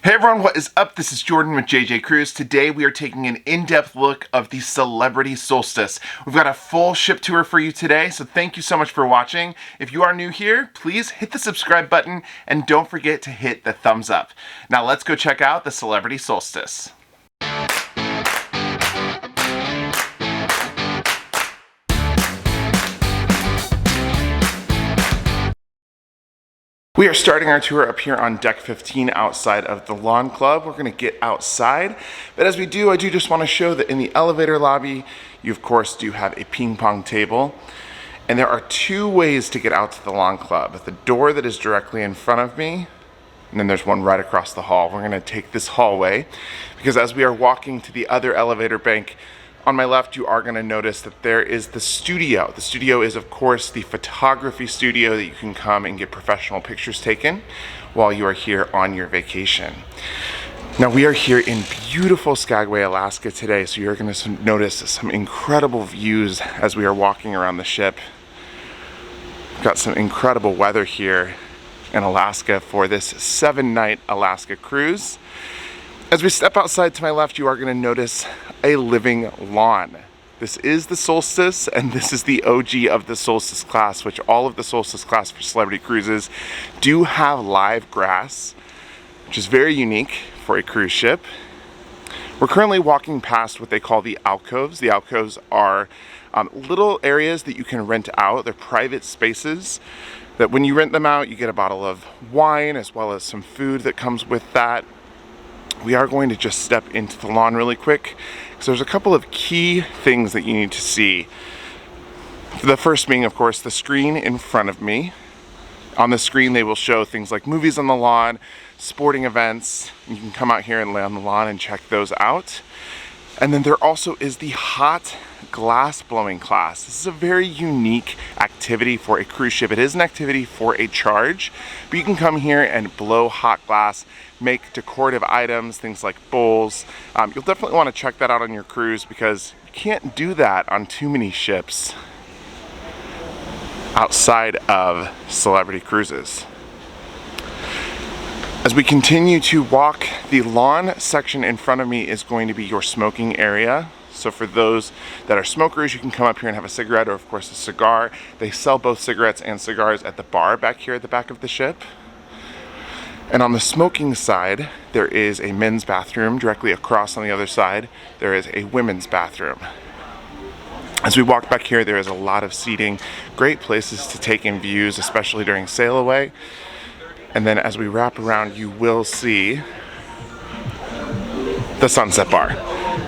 Hey everyone, what is up? This is Jordan with JJ Cruise. Today we are taking an in-depth look of the Celebrity Solstice. We've got a full ship tour for you today, so thank you so much for watching. If you are new here, please hit the subscribe button and don't forget to hit the thumbs up. Now let's go check out the Celebrity Solstice. We are starting our tour up here on deck 15 outside of the Lawn Club. We're gonna get outside, but as we do, I do just wanna show that in the elevator lobby, you of course do have a ping pong table. And there are two ways to get out to the Lawn Club. The door that is directly in front of me, and then there's one right across the hall. We're gonna take this hallway, because as we are walking to the other elevator bank, on my left, you are gonna notice that there is the studio. The studio is, of course, the photography studio that you can come and get professional pictures taken while you are here on your vacation. Now, we are here in beautiful Skagway, Alaska today, so you're gonna notice some incredible views as we are walking around the ship. We've got some incredible weather here in Alaska for this 7-night Alaska cruise. As we step outside to my left, you are going to notice a living lawn. This is the Solstice, and this is the OG of the Solstice Class, which all of the Solstice Class for Celebrity Cruises do have live grass, which is very unique for a cruise ship. We're currently walking past what they call the alcoves. The alcoves are little areas that you can rent out. They're private spaces that when you rent them out, you get a bottle of wine as well as some food that comes with that. We are going to just step into the lawn really quick because there's a couple of key things that you need to see. The first being, of course, the screen in front of me. On the screen, they will show things like movies on the lawn, sporting events. You can come out here and lay on the lawn and check those out. And then there also is the hot glass blowing class. This is a very unique activity for a cruise ship. It is an activity for a charge, but you can come here and blow hot glass, make decorative items, things like bowls. You'll definitely want to check that out on your cruise because you can't do that on too many ships outside of Celebrity Cruises. As we continue to walk, the lawn section in front of me is going to be your smoking area. So for those that are smokers, you can come up here and have a cigarette or of course a cigar. They sell both cigarettes and cigars at the bar back here at the back of the ship. And on the smoking side, there is a men's bathroom. Directly across on the other side, there is a women's bathroom. As we walk back here, there is a lot of seating, great places to take in views, especially during sail away. And then as we wrap around, you will see the sunset bar.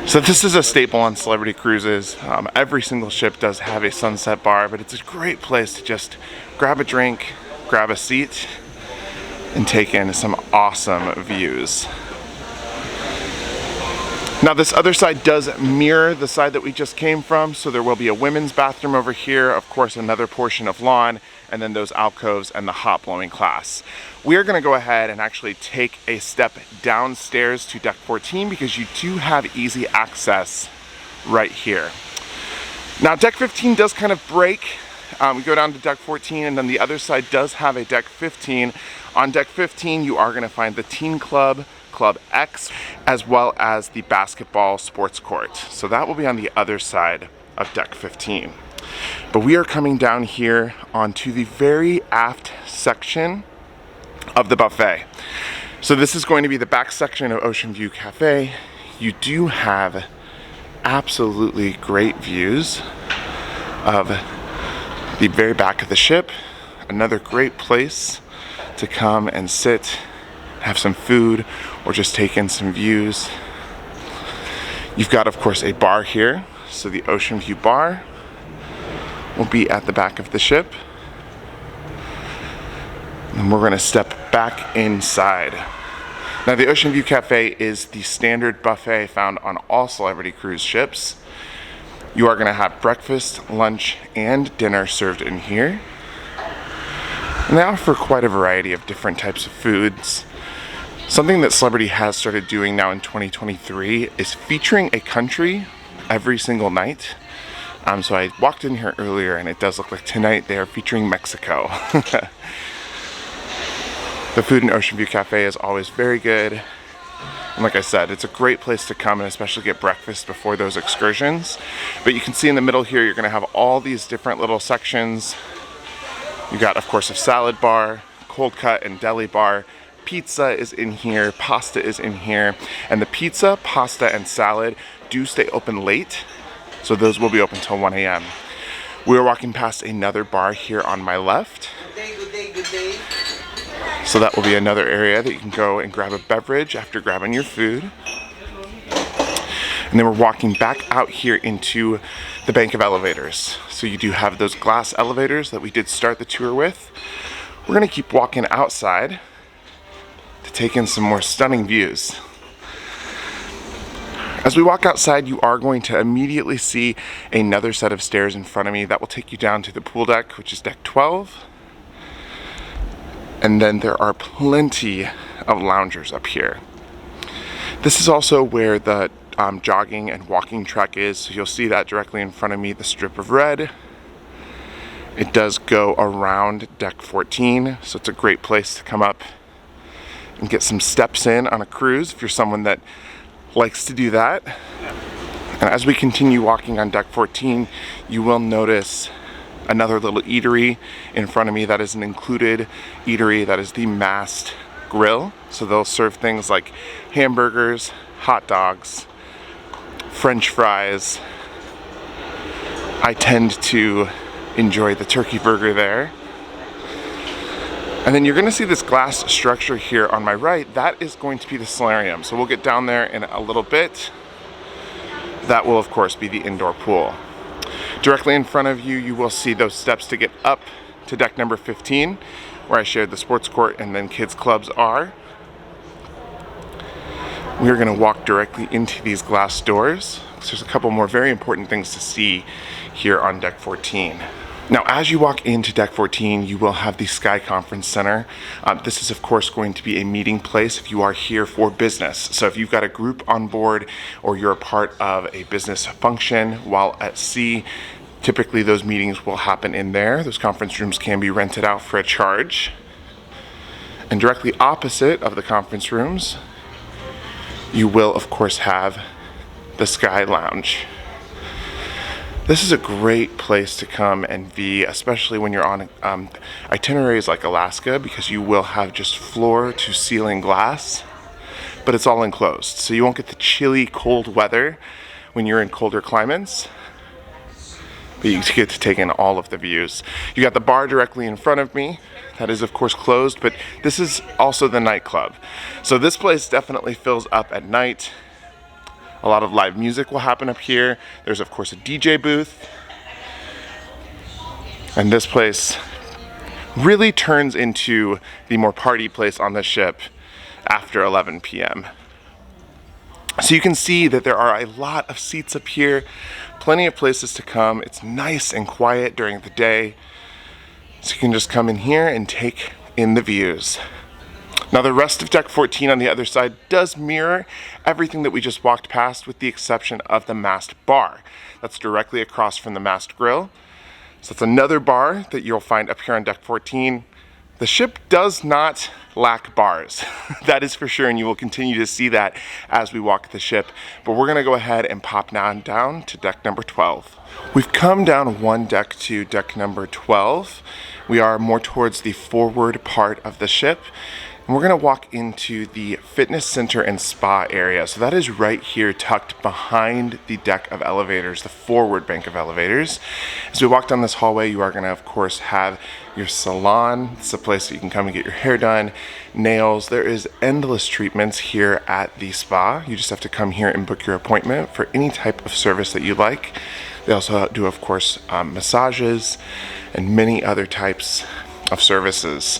So this is a staple on Celebrity Cruises. Every single ship does have a sunset bar, but it's a great place to just grab a drink, grab a seat, and take in some awesome views. Now this other side does mirror the side that we just came from, so there will be a women's bathroom over here, of course another portion of lawn, and then those alcoves and the hot blowing class. We are gonna go ahead and actually take a step downstairs to deck 14 because you do have easy access right here. Now deck 15 does kind of break. We go down to deck 14 and then the other side does have a deck 15. On deck 15, you are gonna find the Teen Club, Club X, as well as the basketball sports court. So that will be on the other side of deck 15. But we are coming down here onto the very aft section of the buffet. So this is going to be the back section of Oceanview Cafe. You do have absolutely great views of the very back of the ship. Another great place to come and sit, have some food, or just take in some views. You've got, of course, a bar here. So the Oceanview Bar will be at the back of the ship. And we're gonna step back inside. Now the Oceanview Cafe is the standard buffet found on all Celebrity Cruise ships. You are gonna have breakfast, lunch, and dinner served in here. And they offer quite a variety of different types of foods. Something that Celebrity has started doing now in 2023 is featuring a country every single night. So I walked in here earlier and it does look like tonight they are featuring Mexico. The food in Oceanview Cafe is always very good. And like I said, it's a great place to come and especially get breakfast before those excursions. But you can see in the middle here, you're gonna have all these different little sections. You got, of course, a salad bar, cold cut and deli bar. Pizza is in here, pasta is in here. And the pizza, pasta, and salad do stay open late. So those will be open till 1 a.m. We're walking past another bar here on my left. Good day, good day. So that will be another area that you can go and grab a beverage after grabbing your food. And then we're walking back out here into the bank of elevators. So you do have those glass elevators that we did start the tour with. We're gonna keep walking outside to take in some more stunning views. As we walk outside, you are going to immediately see another set of stairs in front of me that will take you down to the pool deck, which is deck 12. And then there are plenty of loungers up here. This is also where the jogging and walking track is. So you'll see that directly in front of me, the strip of red. It does go around deck 14, so it's a great place to come up and get some steps in on a cruise if you're someone that likes to do that. And as we continue walking on deck 14, you will notice another little eatery in front of me that is an included eatery. That is the Mast Grill. So they'll serve things like hamburgers, hot dogs, French fries. I tend to enjoy the turkey burger there. And then you're gonna see this glass structure here on my right. That is going to be the solarium. So we'll get down there in a little bit. That will, of course, be the indoor pool. Directly in front of you, you will see those steps to get up to deck number 15, where I shared the sports court and then kids clubs are. We are gonna walk directly into these glass doors. So there's a couple more very important things to see here on deck 14. Now, as you walk into deck 14, you will have the Sky Conference Center. This is, of course, going to be a meeting place if you are here for business. So if you've got a group on board or you're a part of a business function while at sea, typically those meetings will happen in there. Those conference rooms can be rented out for a charge. And directly opposite of the conference rooms, you will, of course, have the Sky Lounge. This is a great place to come and be, especially when you're on itineraries like Alaska, because you will have just floor to ceiling glass, but it's all enclosed. So you won't get the chilly, cold weather when you're in colder climates, but you get to take in all of the views. You got the bar directly in front of me. That is, of course, closed, but this is also the nightclub. So this place definitely fills up at night. A lot of live music will happen up here. There's, of course, a DJ booth. And this place really turns into the more party place on the ship after 11 p.m. So you can see that there are a lot of seats up here, plenty of places to come. It's nice and quiet during the day. So you can just come in here and take in the views. Now the rest of deck 14 on the other side does mirror everything that we just walked past, with the exception of the Mast Bar. That's directly across from the Mast Grill. So it's another bar that you'll find up here on deck 14. The ship does not lack bars, that is for sure, and you will continue to see that as we walk the ship. But we're gonna go ahead and pop down to deck number 12. We've come down one deck to deck number 12. We are more towards the forward part of the ship. And we're gonna walk into the fitness center and spa area. So that is right here tucked behind the deck of elevators, the forward bank of elevators. As we walk down this hallway, you are gonna, of course, have your salon. It's a place that you can come and get your hair done, nails. There is endless treatments here at the spa. You just have to come here and book your appointment for any type of service that you like. They also do, of course, massages and many other types of services.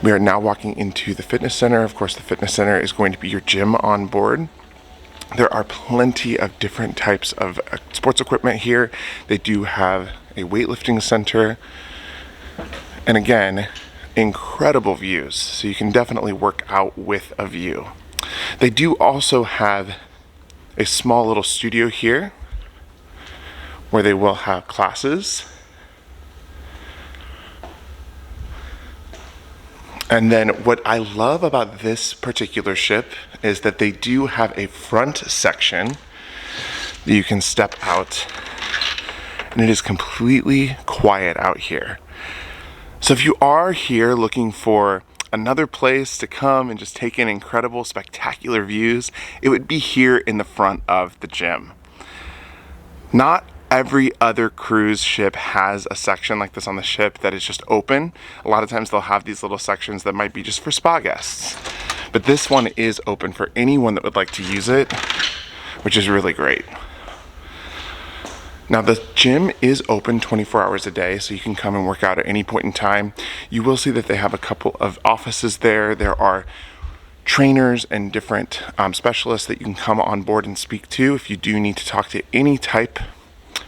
We are now walking into the fitness center. Of course, the fitness center is going to be your gym on board. There are plenty of different types of sports equipment here. They do have a weightlifting center. And again, incredible views. So you can definitely work out with a view. They do also have a small little studio here where they will have classes. And then what I love about this particular ship is that they do have a front section that you can step out, and it is completely quiet out here. So if you are here looking for another place to come and just take in incredible, spectacular views, it would be here in the front of the gym. Not every other cruise ship has a section like this on the ship that is just open. A lot of times they'll have these little sections that might be just for spa guests. But this one is open for anyone that would like to use it, which is really great. Now the gym is open 24 hours a day, so you can come and work out at any point in time. You will see that they have a couple of offices there. There are trainers and different specialists that you can come on board and speak to if you do need to talk to any type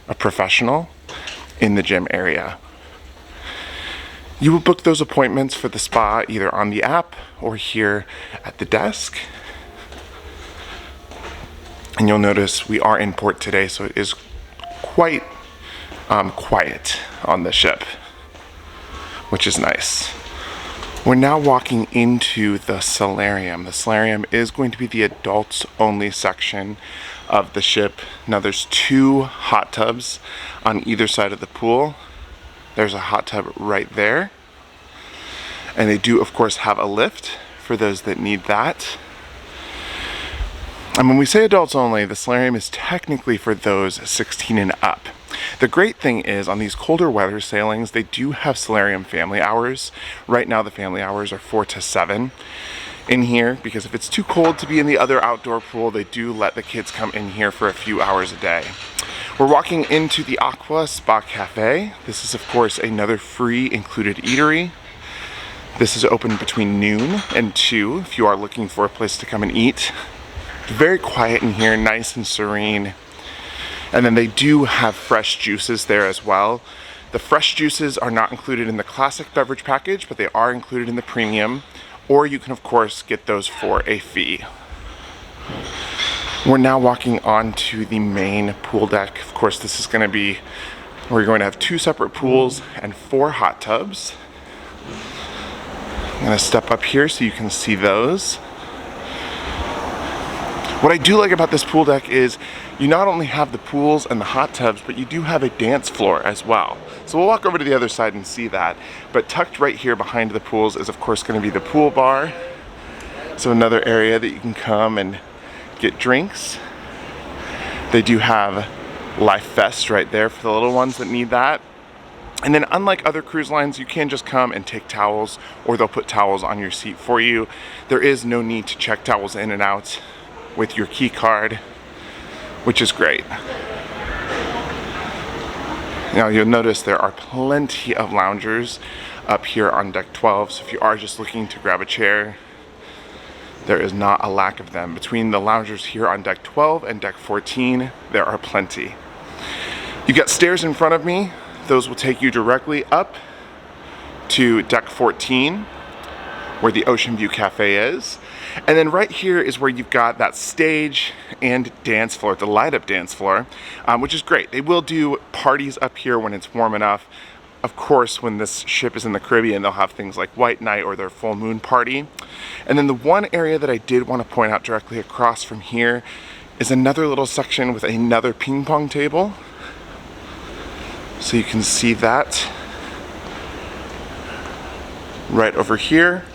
of professional in the gym area. You will book those appointments for the spa either on the app or here at the desk. And you'll notice we are in port today, so it is quite quiet on the ship, which is nice. We're now walking into the Solarium. The Solarium is going to be the adults only section of the ship. Now there's 2 hot tubs on either side of the pool. There's a hot tub right there. And they do of course have a lift for those that need that. And when we say adults only, the Solarium is technically for those 16 and up. The great thing is on these colder weather sailings, they do have Solarium family hours. Right now the family hours are 4 to 7 in here, because if it's too cold to be in the other outdoor pool, they do let the kids come in here for a few hours a day. We're walking into the Aqua Spa Cafe. This is of course another free included eatery. This is open between noon and 2 if you are looking for a place to come and eat. Very quiet in here, nice and serene. And then they do have fresh juices there as well. The fresh juices are not included in the classic beverage package, but they are included in the premium, or you can of course get those for a fee. We're now walking onto the main pool deck. Of course, this is going to be, we're going to have 2 separate pools and 4 hot tubs. I'm going to step up here so you can see those. What I do like about this pool deck is you not only have the pools and the hot tubs, but you do have a dance floor as well. So we'll walk over to the other side and see that. But tucked right here behind the pools is of course going to be the pool bar. So another area that you can come and get drinks. They do have Life Vest right there for the little ones that need that. And then unlike other cruise lines, you can just come and take towels, or they'll put towels on your seat for you. There is no need to check towels in and out with your key card, which is great. Now you'll notice there are plenty of loungers up here on deck 12, so if you are just looking to grab a chair, there is not a lack of them. Between the loungers here on deck 12 and deck 14, there are plenty. You've got stairs in front of me. Those will take you directly up to deck 14, where the Oceanview Cafe is. And then right here is where you've got that stage and dance floor, the light up dance floor, which is great. They will do parties up here when it's warm enough. Of course, when this ship is in the Caribbean, they'll have things like White Night or their full moon party. And then the one area that I did want to point out directly across from here is another little section with another ping pong table. So you can see that right over here.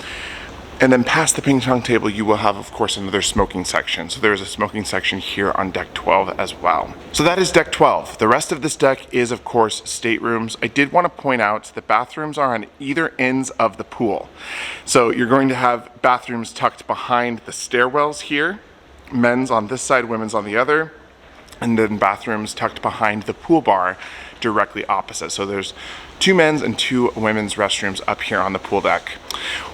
And then past the ping pong table, you will have, of course, another smoking section. So there's a smoking section here on deck 12 as well. So that is deck 12. The rest of this deck is, of course, staterooms. I did want to point out that bathrooms are on either ends of the pool. So you're going to have bathrooms tucked behind the stairwells here, men's on this side, women's on the other, and then bathrooms tucked behind the pool bar directly opposite. So there's 2 men's and 2 women's restrooms up here on the pool deck.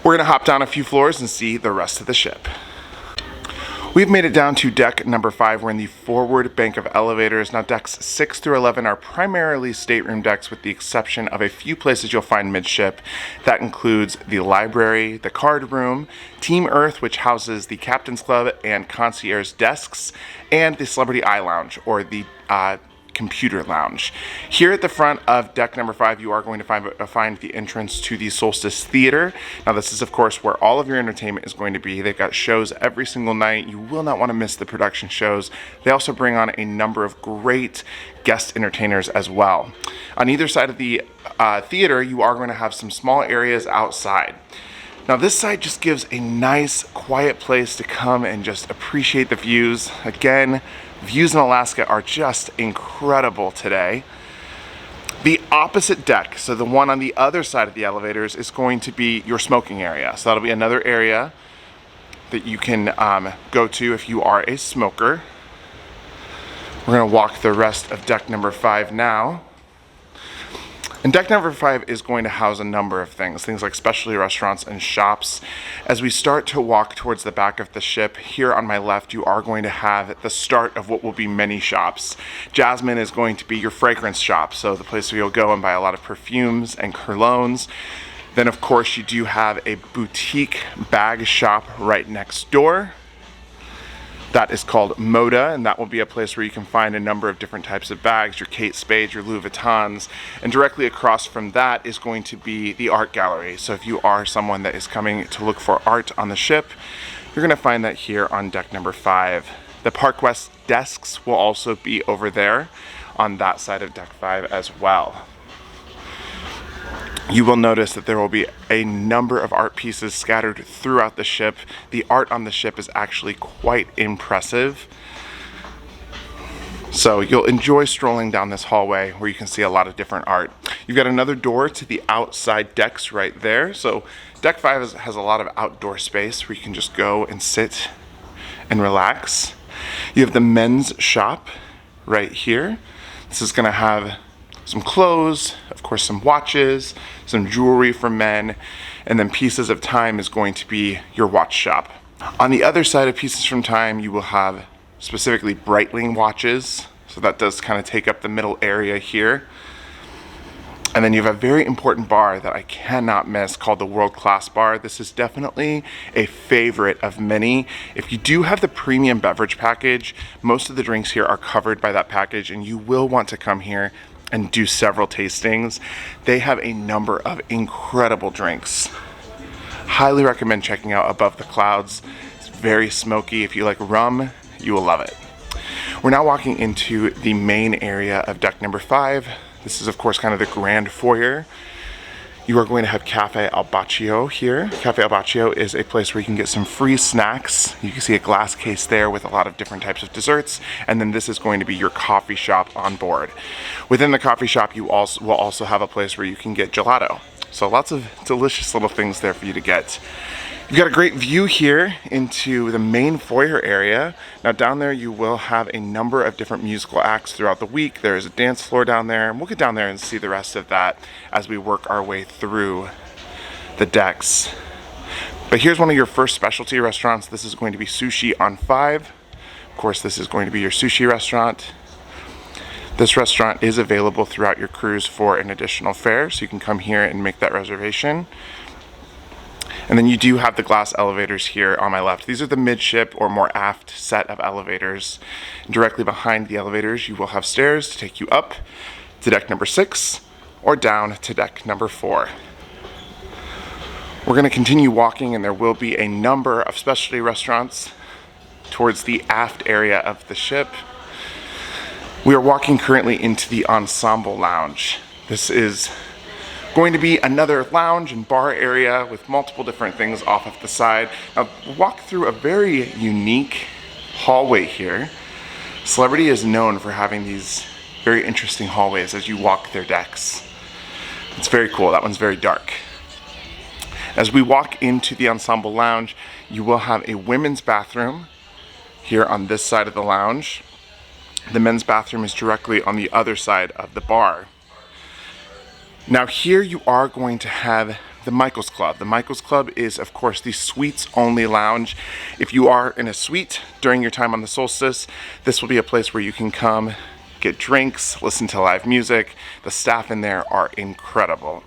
We're gonna hop down a few floors and see the rest of the ship. We've made it down to deck number 5. We're in the forward bank of elevators. Now decks 6 through 11 are primarily stateroom decks with the exception of a few places you'll find midship. That includes the library, the card room, Team Earth, which houses the Captain's Club and concierge desks, and the Celebrity iLounge, or the computer lounge. Here at the front of deck number 5, you are going to find the entrance to the Solstice Theater. Now this is of course where all of your entertainment is going to be. They've got shows every single night. You will not want to miss the production shows. They also bring on a number of great guest entertainers as well. On either side of the theater, you are going to have some small areas outside. Now this side just gives a nice quiet place to come and just appreciate the views. Again, views in Alaska are just incredible today. The opposite deck, so the one on the other side of the elevators, is going to be your smoking area. So that'll be another area that you can go to if you are a smoker. We're gonna walk the rest of deck number 5 now. And deck number 5 is going to house a number of things like specialty restaurants and shops. As we start to walk towards the back of the ship, here on my left, you are going to have the start of what will be many shops. Jasmine is going to be your fragrance shop, so the place where you'll go and buy a lot of perfumes and colognes. Then of course you do have a boutique bag shop right next door. That is called Moda, and that will be a place where you can find a number of different types of bags, your Kate Spades, your Louis Vuittons, and directly across from that is going to be the art gallery. So if you are someone that is coming to look for art on the ship, you're gonna find that here on deck number 5. The Park West desks will also be over there on that side of deck 5 as well. You will notice that there will be a number of art pieces scattered throughout the ship. The art on the ship is actually quite impressive. So you'll enjoy strolling down this hallway where you can see a lot of different art. You've got another door to the outside decks right there. So deck 5 has a lot of outdoor space where you can just go and sit and relax. You have the men's shop right here. This is gonna have some clothes, of course some watches, some jewelry for men, and then Pieces of Time is going to be your watch shop. On the other side of Pieces from Time, you will have specifically Breitling watches, so that does kind of take up the middle area here. And then you have a very important bar that I cannot miss called the World Class Bar. This is definitely a favorite of many. If you do have the premium beverage package, most of the drinks here are covered by that package, and you will want to come here and do several tastings. They have a number of incredible drinks. Highly recommend checking out Above the Clouds. It's very smoky. If you like rum, you will love it. We're now walking into the main area of deck number 5. This is of course kind of the grand foyer. You are going to have Cafe Bacio here. Cafe Bacio is a place where you can get some free snacks. You can see a glass case there with a lot of different types of desserts. And then this is going to be your coffee shop on board. Within the coffee shop, you will also have a place where you can get gelato. So lots of delicious little things there for you to get. You've got a great view here into the main foyer area. Now down there you will have a number of different musical acts throughout the week. There is a dance floor down there, and we'll get down there and see the rest of that as we work our way through the decks. But here's one of your first specialty restaurants. This is going to be Sushi on 5. Of course, this is going to be your sushi restaurant. This restaurant is available throughout your cruise for an additional fare, so you can come here and make that reservation. And then you do have the glass elevators here on my left. These are the midship or more aft set of elevators. And directly behind the elevators, you will have stairs to take you up to deck number 6 or down to deck number 4. We're gonna continue walking, and there will be a number of specialty restaurants towards the aft area of the ship. We are walking currently into the Ensemble Lounge. This is going to be another lounge and bar area with multiple different things off of the side. Now, we'll walk through a very unique hallway here. Celebrity is known for having these very interesting hallways as you walk their decks. It's very cool. That one's very dark. As we walk into the Ensemble Lounge, you will have a women's bathroom here on this side of the lounge. The men's bathroom is directly on the other side of the bar. Now here you are going to have the Michael's Club. The Michael's Club is of course the suites only lounge. If you are in a suite during your time on the Solstice, this will be a place where you can come, get drinks, listen to live music. The staff in there are incredible.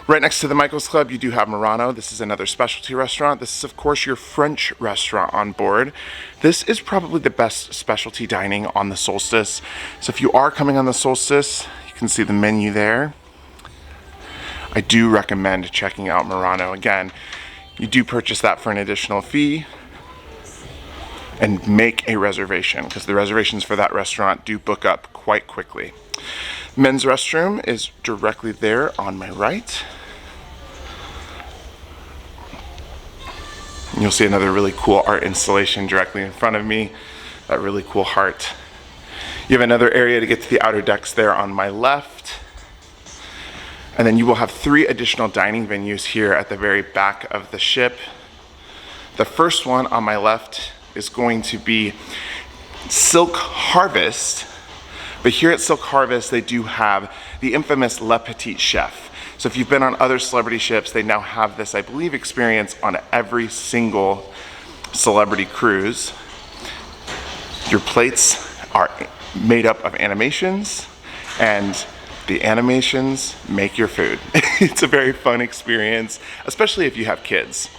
Right next to the Michael's Club, you do have Murano. This is another specialty restaurant. This is, of course, your French restaurant on board. This is probably the best specialty dining on the Solstice. So if you are coming on the Solstice, you can see the menu there. I do recommend checking out Murano. Again, you do purchase that for an additional fee, and make a reservation because the reservations for that restaurant do book up quite quickly. Men's restroom is directly there on my right. You'll see another really cool art installation directly in front of me, that really cool heart. You have another area to get to the outer decks there on my left. And then you will have 3 additional dining venues here at the very back of the ship. The first one on my left is going to be Silk Harvest. But here at Silk Harvest, they do have the infamous Le Petit Chef. So if you've been on other celebrity ships, they now have this, I believe, experience on every single celebrity cruise. Your plates are made up of animations, and the animations make your food. It's a very fun experience, especially if you have kids.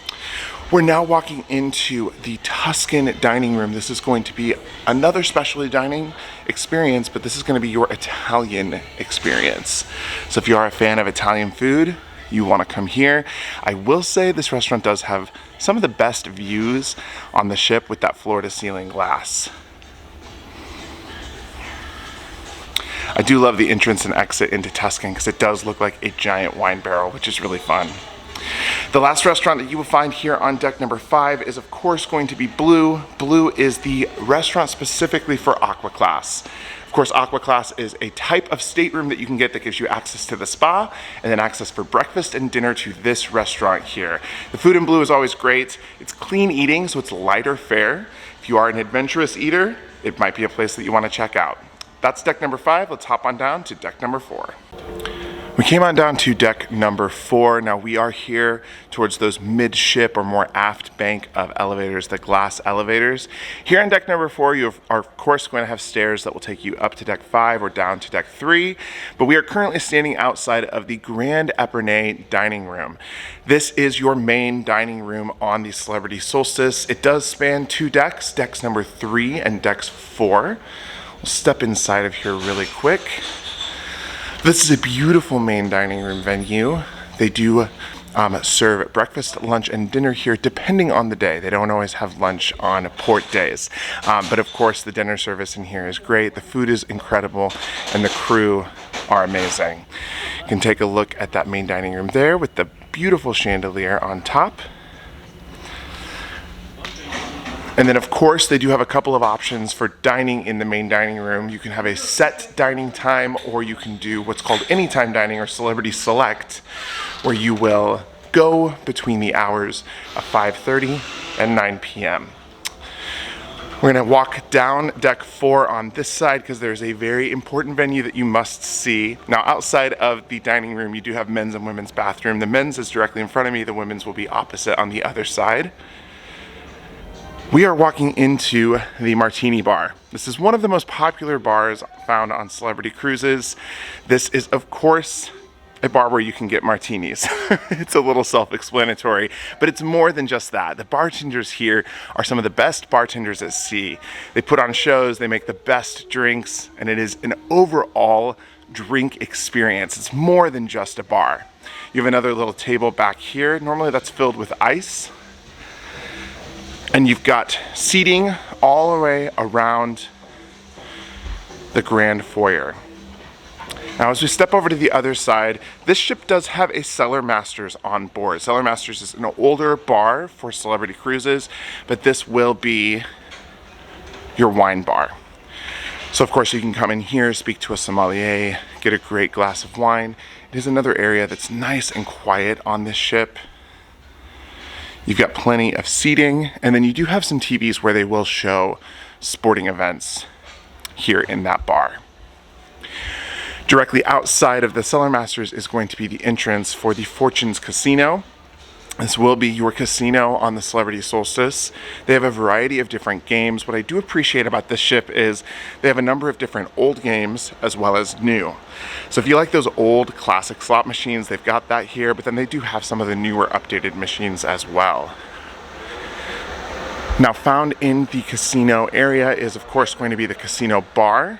We're now walking into the Tuscan dining room. This is going to be another specialty dining experience, but this is going to be your Italian experience. So if you are a fan of Italian food, you want to come here. I will say this restaurant does have some of the best views on the ship with that floor-to-ceiling glass. I do love the entrance and exit into Tuscan because it does look like a giant wine barrel, which is really fun. The last restaurant that you will find here on deck number 5 is, of course, going to be Blue. Blue is the restaurant specifically for Aqua Class. Of course, Aqua Class is a type of stateroom that you can get that gives you access to the spa and then access for breakfast and dinner to this restaurant here. The food in Blue is always great. It's clean eating, so it's lighter fare. If you are an adventurous eater, it might be a place that you want to check out. That's deck number 5. Let's hop on down to deck number 4. We came on down to deck number 4. Now we are here towards those midship or more aft bank of elevators, the glass elevators. Here on deck number 4, you are of course going to have stairs that will take you up to deck 5 or down to deck 3. But we are currently standing outside of the Grand Epernay dining room. This is your main dining room on the Celebrity Solstice. It does span 2 decks, decks number 3 and decks 4. We'll step inside of here really quick. This is a beautiful main dining room venue. They do serve breakfast, lunch, and dinner here depending on the day. They don't always have lunch on port days. But of course, the dinner service in here is great. The food is incredible, and the crew are amazing. You can take a look at that main dining room there with the beautiful chandelier on top. And then of course they do have a couple of options for dining in the main dining room. You can have a set dining time, or you can do what's called anytime dining or Celebrity Select, where you will go between the hours of 5:30 and 9 p.m. We're gonna walk down deck 4 on this side because there's a very important venue that you must see. Now outside of the dining room, you do have men's and women's bathroom. The men's is directly in front of me, the women's will be opposite on the other side. We are walking into the Martini Bar. This is one of the most popular bars found on Celebrity Cruises. This is, of course, a bar where you can get martinis. It's a little self-explanatory, but it's more than just that. The bartenders here are some of the best bartenders at sea. They put on shows, they make the best drinks, and it is an overall drink experience. It's more than just a bar. You have another little table back here. Normally that's filled with ice. And you've got seating all the way around the grand foyer. Now as we step over to the other side, this ship does have a Cellar Masters on board. Cellar Masters is an older bar for Celebrity Cruises, but this will be your wine bar. So of course you can come in here, speak to a sommelier, get a great glass of wine. It is another area that's nice and quiet on this ship. You've got plenty of seating, and then you do have some TVs where they will show sporting events here in that bar. Directly outside of the Cellar Masters is going to be the entrance for the Fortunes Casino. This will be your casino on the Celebrity Solstice. They have a variety of different games. What I do appreciate about this ship is they have a number of different old games as well as new. So if you like those old classic slot machines, they've got that here, but then they do have some of the newer updated machines as well. Now, found in the casino area is of course going to be the casino bar.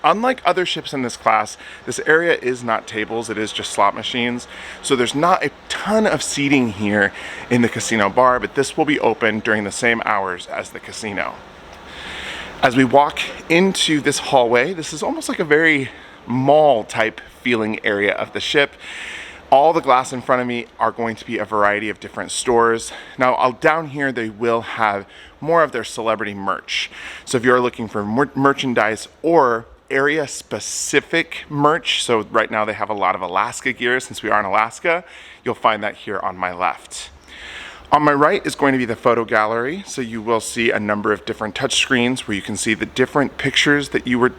Unlike other ships in this class, this area is not tables, it is just slot machines. So there's not a ton of seating here in the casino bar, but this will be open during the same hours as the casino. As we walk into this hallway, this is almost like a very mall type feeling area of the ship. All the glass in front of me are going to be a variety of different stores. Now, down here, they will have more of their celebrity merch. So if you're looking for merchandise or area specific merch, so right now they have a lot of Alaska gear since we are in Alaska, you'll find that here on my left. On my right is going to be the photo gallery, so you will see a number of different touch screens where you can see the different pictures that you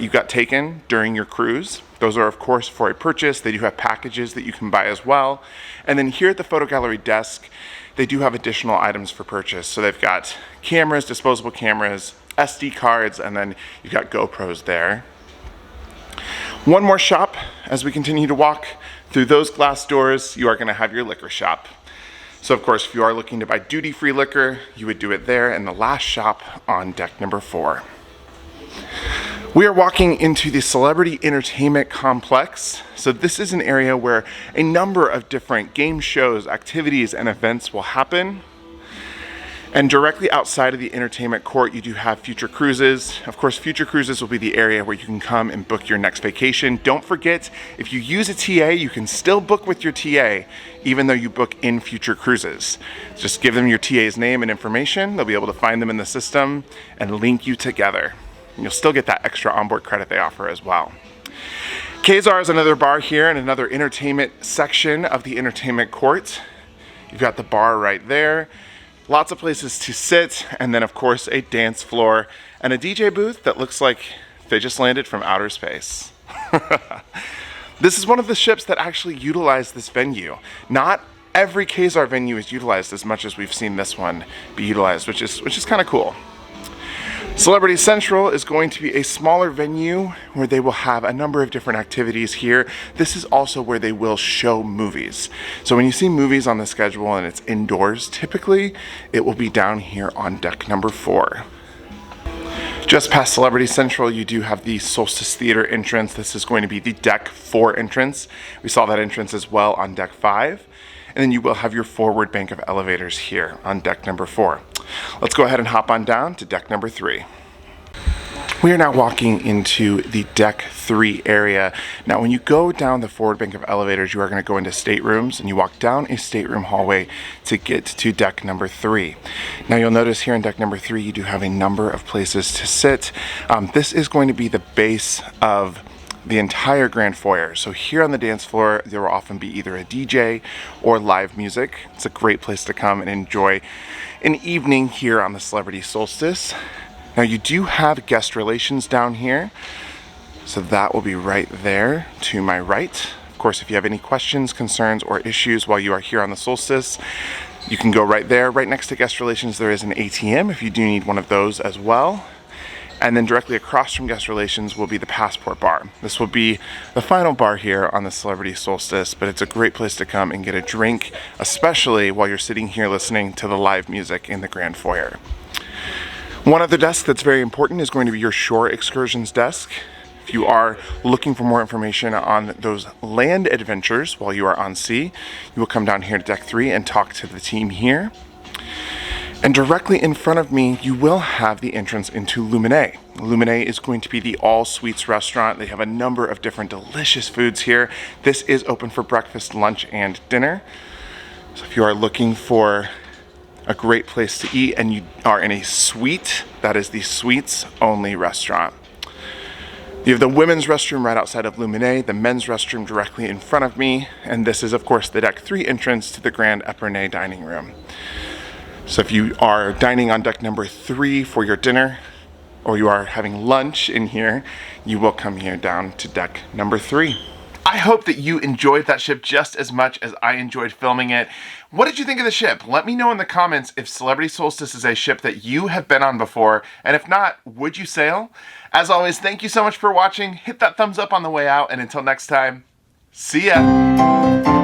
got taken during your cruise. Those are of course for a purchase. They do have packages that you can buy as well. And then here at the photo gallery desk, they do have additional items for purchase. So they've got cameras, disposable cameras, SD cards, and then you've got GoPros there. One more shop as we continue to walk through those glass doors, you are going to have your liquor shop. So of course, if you are looking to buy duty-free liquor, you would do it there in the last shop on deck number 4. We are walking into the Celebrity Entertainment Complex. So this is an area where a number of different game shows, activities, and events will happen. And directly outside of the entertainment court, you do have Future Cruises. Of course, Future Cruises will be the area where you can come and book your next vacation. Don't forget, if you use a TA, you can still book with your TA, even though you book in Future Cruises. Just give them your TA's name and information. They'll be able to find them in the system and link you together. And you'll still get that extra onboard credit they offer as well. Qsine is another bar here and another entertainment section of the entertainment court. You've got the bar right there. Lots of places to sit, and then of course a dance floor and a DJ booth that looks like they just landed from outer space. This is one of the ships that actually utilize this venue. Not every Qsine venue is utilized as much as we've seen this one be utilized, which is kind of cool. Celebrity Central is going to be a smaller venue where they will have a number of different activities here. This is also where they will show movies. So when you see movies on the schedule and it's indoors, typically it will be down here on deck number 4. Just past Celebrity Central, you do have the Solstice Theater entrance. This is going to be the deck 4 entrance. We saw that entrance as well on deck 5. And then you will have your forward bank of elevators here on deck number 4. Let's go ahead and hop on down to deck number 3. We are now walking into the deck 3 area. Now, when you go down the forward bank of elevators, you are going to go into staterooms, and you walk down a stateroom hallway to get to deck number 3. Now, you'll notice here in deck number 3, you do have a number of places to sit. This is going to be the base of the entire grand foyer. So here on the dance floor, there will often be either a DJ or live music. It's a great place to come and enjoy an evening here on the Celebrity Solstice. Now, you do have guest relations down here, so that will be right there to my right. Of course, if you have any questions, concerns, or issues while you are here on the Solstice, you can go right there. Right next to guest relations, there is an ATM if you do need one of those as well. And then directly across from guest relations will be the passport bar. This will be the final bar here on the Celebrity Solstice, but it's a great place to come and get a drink, especially while you're sitting here listening to the live music in the grand foyer. One other desk that's very important is going to be your shore excursions desk. If you are looking for more information on those land adventures while you are on sea, you will come down here to deck 3 and talk to the team here. And directly in front of me, you will have the entrance into Luminae. Luminae is going to be the all-suites restaurant. They have a number of different delicious foods here. This is open for breakfast, lunch, and dinner. So if you are looking for a great place to eat and you are in a suite, that is the suites-only restaurant. You have the women's restroom right outside of Luminae, the men's restroom directly in front of me, and this is, of course, the deck 3 entrance to the grand Epernay dining room. So if you are dining on deck number 3 for your dinner, or you are having lunch in here, you will come here down to deck number 3. I hope that you enjoyed that ship just as much as I enjoyed filming it. What did you think of the ship? Let me know in the comments if Celebrity Solstice is a ship that you have been on before, and if not, would you sail? As always, thank you so much for watching. Hit that thumbs up on the way out, and until next time, see ya!